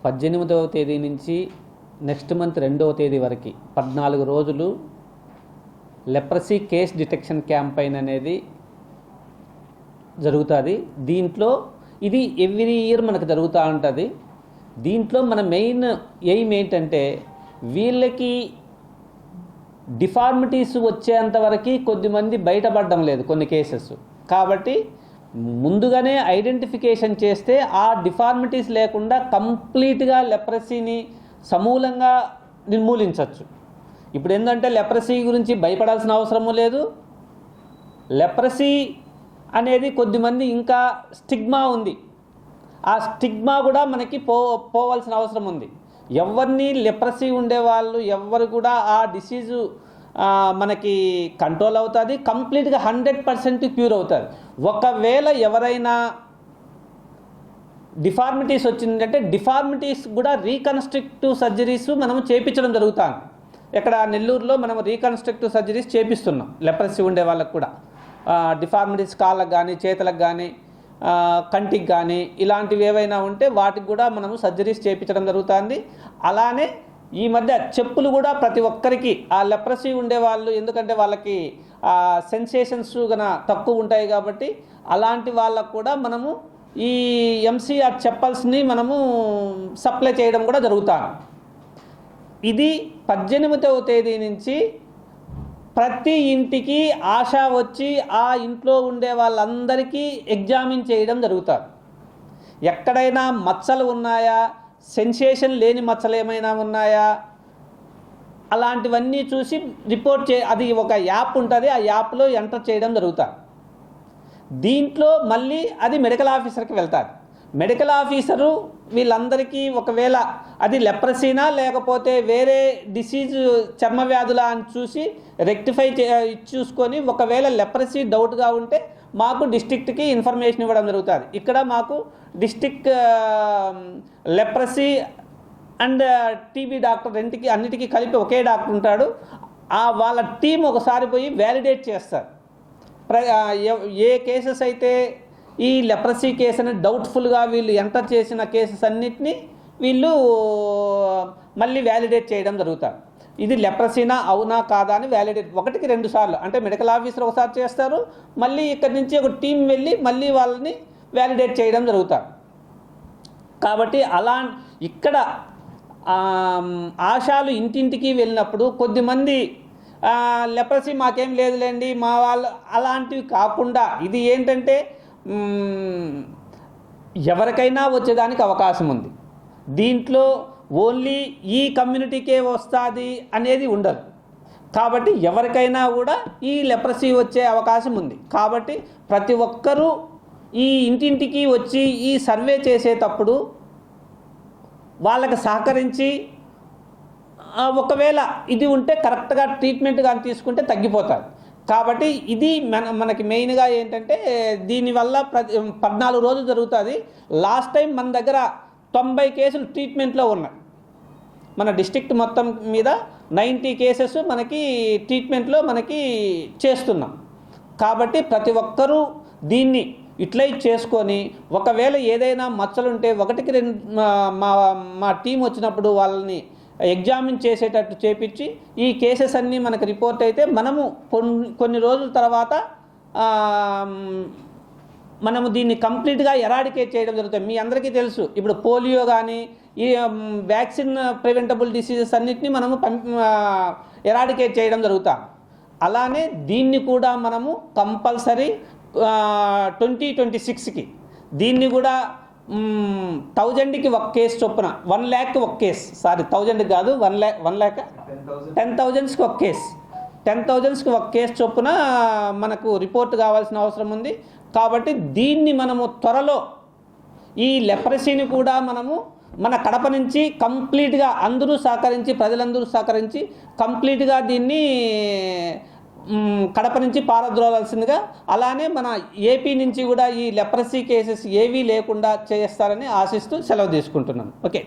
18వ తేదీ నుంచి next month 2వ తేదీ వరకు 14 రోజులు లెప్రసీ కేస్ డిటెక్షన్ క్యాంపెయిన్ అనేది జరుగుతుంది. దీంట్లో ఇది ఎవ్రీ ఇయర్ మనకు జరుగుతూ ఉంటుంది. దీంట్లో మన మెయిన్ ఎయిమ్ ఏంటంటే వీళ్ళకి డిఫార్మిటీస్ వచ్చేంతవరకు కొద్దిమంది బయటపడడం లేదు కొన్ని కేసెస్. కాబట్టి ముందుగానే ఐడెంటిఫికేషన్ చేస్తే ఆ డిఫార్మిటీస్ లేకుండా కంప్లీట్గా లెప్రసీని సమూలంగా నిర్మూలించవచ్చు. ఇప్పుడు ఏంటంటే లెప్రసీ గురించి భయపడాల్సిన అవసరము లేదు. లెప్రసీ అనేది కొద్దిమంది ఇంకా స్టిగ్మా ఉంది. ఆ స్టిగ్మా కూడా మనకి పోవాల్సిన అవసరం ఉంది. ఎవరిని లెప్రసీ ఉండేవాళ్ళు ఎవ్వరు కూడా ఆ డిసీజు మనకి కంట్రోల్ అవుతుంది, కంప్లీట్గా 100% క్యూర్ అవుతుంది. ఒకవేళ ఎవరైనా డిఫార్మిటీస్ వచ్చిందంటే డిఫార్మిటీస్ కూడా రీకన్స్ట్రక్టివ్ సర్జరీస్ మనం చేయించడం జరుగుతుంది. ఇక్కడ నెల్లూరులో మనం రీకన్స్ట్రక్టివ్ సర్జరీస్ చేపిస్తున్నాం లెప్రసీ ఉండే వాళ్ళకు కూడా. డిఫార్మిటీస్ కాళ్ళకు కానీ చేతులకు కానీ కంటికి కానీ ఇలాంటివి ఏవైనా ఉంటే వాటికి కూడా మనము సర్జరీస్ చేయించడం జరుగుతుంది. అలానే ఈ మధ్య చెప్పులు కూడా ప్రతి ఒక్కరికి ఆ లెప్రసీ ఉండేవాళ్ళు, ఎందుకంటే వాళ్ళకి సెన్సేషన్స్ గన తక్కువ ఉంటాయి కాబట్టి అలాంటి వాళ్ళకు కూడా మనము ఈ ఎంసీఆర్ చెప్పల్స్ని మనము సప్లై చేయడం కూడా జరుగుతుంది. ఇది 18వ తేదీ నుంచి ప్రతి ఇంటికి ఆశా వచ్చి ఆ ఇంట్లో ఉండే వాళ్ళందరికీ ఎగ్జామిన్ చేయడం జరుగుతుంది. ఎక్కడైనా మచ్చలు ఉన్నాయా, సెన్సేషన్ లేని మచ్చలు ఏమైనా ఉన్నాయా, అలాంటివన్నీ చూసి రిపోర్ట్ అది ఒక యాప్ ఉంటుంది, ఆ యాప్లో ఎంటర్ చేయడం జరుగుతుంది. దీంట్లో మళ్ళీ అది మెడికల్ ఆఫీసర్కి వెళ్తుంది. మెడికల్ ఆఫీసరు వీళ్ళందరికీ ఒకవేళ అది లెప్రసీనా లేకపోతే వేరే డిసీజ్ చర్మ వ్యాధులా అని చూసి రెక్టిఫై చూసుకొని ఒకవేళ లెప్రసీ డౌట్గా ఉంటే మాకు డిస్ట్రిక్ట్కి ఇన్ఫర్మేషన్ ఇవ్వడం జరుగుతుంది. ఇక్కడ మాకు district leprosy and TB doctor అన్నిటికీ కలిపి ఒకే డాక్టర్ ఉంటాడు. వాళ్ళ టీం ఒకసారి పోయి వ్యాలిడేట్ చేస్తారు. ఏ కేసెస్ అయితే ఈ లెప్రసీ కేసు అని డౌట్ఫుల్గా వీళ్ళు ఎంటర్ చేసిన కేసెస్ అన్నిటినీ వీళ్ళు మళ్ళీ వ్యాలిడేట్ చేయడం జరుగుతుంది. ఇది లెప్రసీనా అవునా కాదా అని వ్యాలిడేట్ 1కి 2 సార్లు, అంటే మెడికల్ ఆఫీసర్ ఒకసారి చేస్తారు, మళ్ళీ ఇక్కడి నుంచి ఒక టీం వెళ్ళి మళ్ళీ వాళ్ళని వ్యాలిడేట్ చేయడం జరుగుతుంది. కాబట్టి ఇక్కడ ఆశాలు ఇంటింటికి వెళ్ళినప్పుడు కొద్దిమంది లెప్రసీ మాకేం లేదులేండి మా వాళ్ళు అలాంటివి కాకుండా ఇది ఏంటంటే ఎవరికైనా వచ్చేదానికి అవకాశం ఉంది. దీంట్లో ఓన్లీ ఈ కమ్యూనిటీకే వస్తుంది అనేది ఉండదు. కాబట్టి ఎవరికైనా కూడా ఈ లెప్రసీ వచ్చే అవకాశం ఉంది. కాబట్టి ప్రతి ఒక్కరూ ఈ ఇంటింటికి వచ్చి ఈ సర్వే చేసేటప్పుడు వాళ్ళకి సహకరించి ఒకవేళ ఇది ఉంటే కరెక్ట్గా ట్రీట్మెంట్ కానీ తీసుకుంటే తగ్గిపోతుంది. కాబట్టి ఇది మనకి మెయిన్గా ఏంటంటే దీనివల్ల 14 రోజులు జరుగుతుంది. లాస్ట్ టైం మన దగ్గర 90 కేసులు ట్రీట్మెంట్లో ఉన్నాయి. మన డిస్ట్రిక్ట్ మొత్తం మీద 90 కేసెస్ మనకి ట్రీట్మెంట్లో మనకి చేస్తున్నాం. కాబట్టి ప్రతి ఒక్కరూ దీన్ని యూటిలైజ్ చేసుకొని ఒకవేళ ఏదైనా మచ్చలుంటే 1కి 2 మా టీం వచ్చినప్పుడు వాళ్ళని ఎగ్జామిన్ చేసేటట్టు చేపించి ఈ కేసెస్ అన్నీ మనకు రిపోర్ట్ అయితే మనము కొన్ని రోజుల తర్వాత మనము దీన్ని కంప్లీట్గా ఎరాడికేట్ చేయడం జరుగుతుంది. మీ అందరికీ తెలుసు ఇప్పుడు పోలియో కానీ ఈ వ్యాక్సిన్ ప్రివెంటబుల్ డిసీజెస్ అన్నిటినీ మనము ఎరాడికేట్ చేయడం జరుగుతుంది. అలానే దీన్ని కూడా మనము కంపల్సరీ 2026కి దీన్ని కూడా 1000కి ఒక కేసు చొప్పున 1 lakh ఒక కేసు, 1000 కాదు 1 lakh 10,000కి ఒక కేసు, 10,000కి ఒక కేసు చొప్పున మనకు రిపోర్ట్ కావాల్సిన అవసరం ఉంది. కాబట్టి దీన్ని మనము త్వరలో ఈ లెప్రసీని కూడా మనము మన కడప నుంచి కంప్లీట్గా అందరూ సహకరించి ప్రజలందరూ సహకరించి కంప్లీట్గా దీన్ని కడప నుంచి పారద్రోలాల్సిందిగా, అలానే మన ఏపీ నుంచి కూడా ఈ లెప్రసీ కేసెస్ ఏవీ లేకుండా చేస్తారని ఆశిస్తూ సెలవు తీసుకుంటున్నాను. ఓకే.